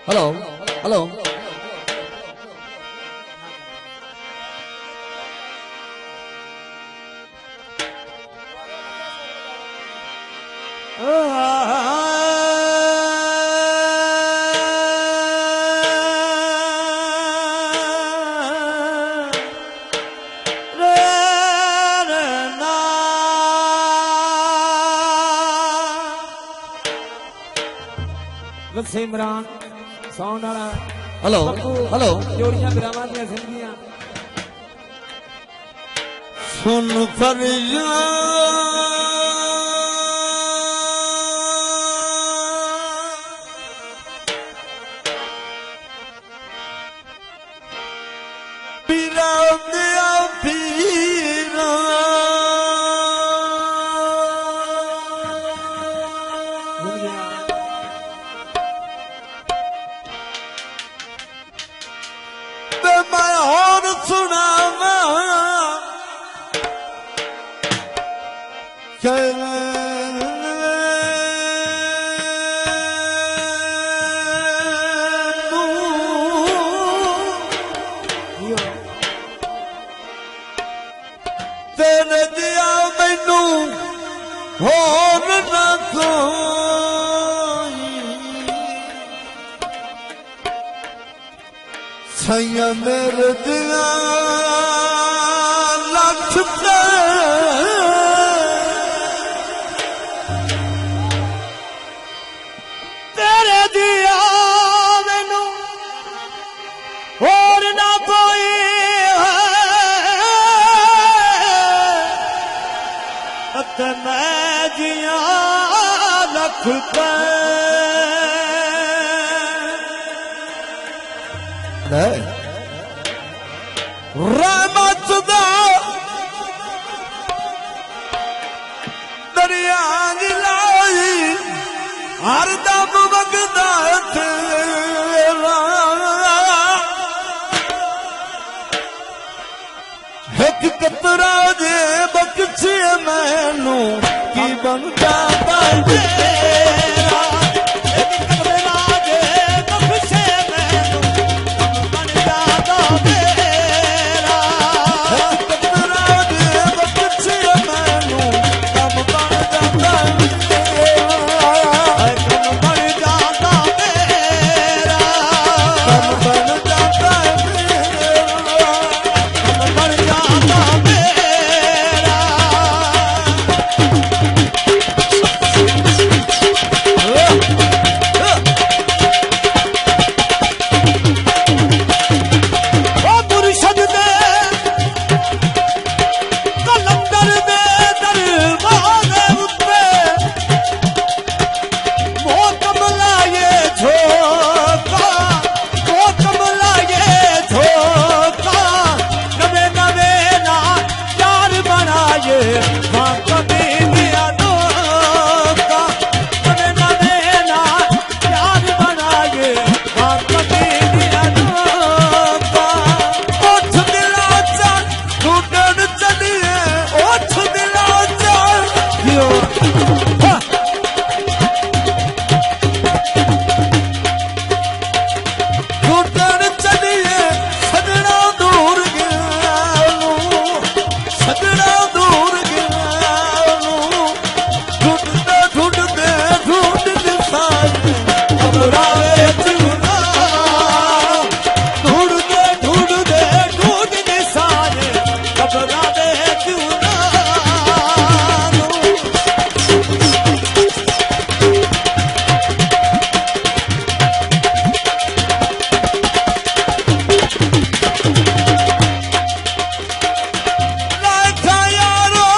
hello hello Imran sound वाला hello hello जोड़ियां बिरामा दियां जिंदगियां सुन पीरा दिया पीरा मैं और सुनावा तेरे दिया मैनू होर ना कोई सैया मेरे दिया लख तेरे दिया मैनू होर ना कोई ते मैं जिया लख रहमत दा दरिया लाई हर दम वगदा तेरा एक कतरा जे बख्शे मैनू की बन जाता तेरा एक कतरा जे बख्शे मैनू बन जाता तेरा कतरा जे बख्शे मैनू कम बन जाता कम बन जाता तेरा कम बन जाता कम बन जाता तेरा ओ मुर्शद दे कलंदर दे दरबारे उत्ते मोहतम लाए झोंका मोहतम लाए झोंका नवे नवे ना यार बनाए वहाँ कभी दिया नोका नवे नवे ना यार बनाए वहाँ कभी दिया नोका ओठ दिला चल ढूंढन चलिए ओठ दिला चल ढूंढन चलिए सजना दूर गया सजना दूर गया ढूंढते ढूंढते ढूंढते सारे घबराए चूना ढूंढते ढूंढते ढूंढते सारे घबराए चूना लाखा यारो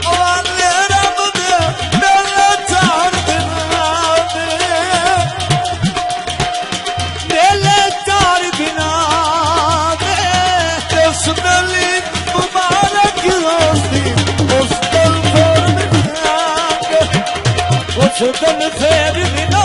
वाले रब दे मेरे चार दिन मेले 4 दिना दे दुश्मनी मुबारक होती उस दिन फिर उस दिन फेर बिना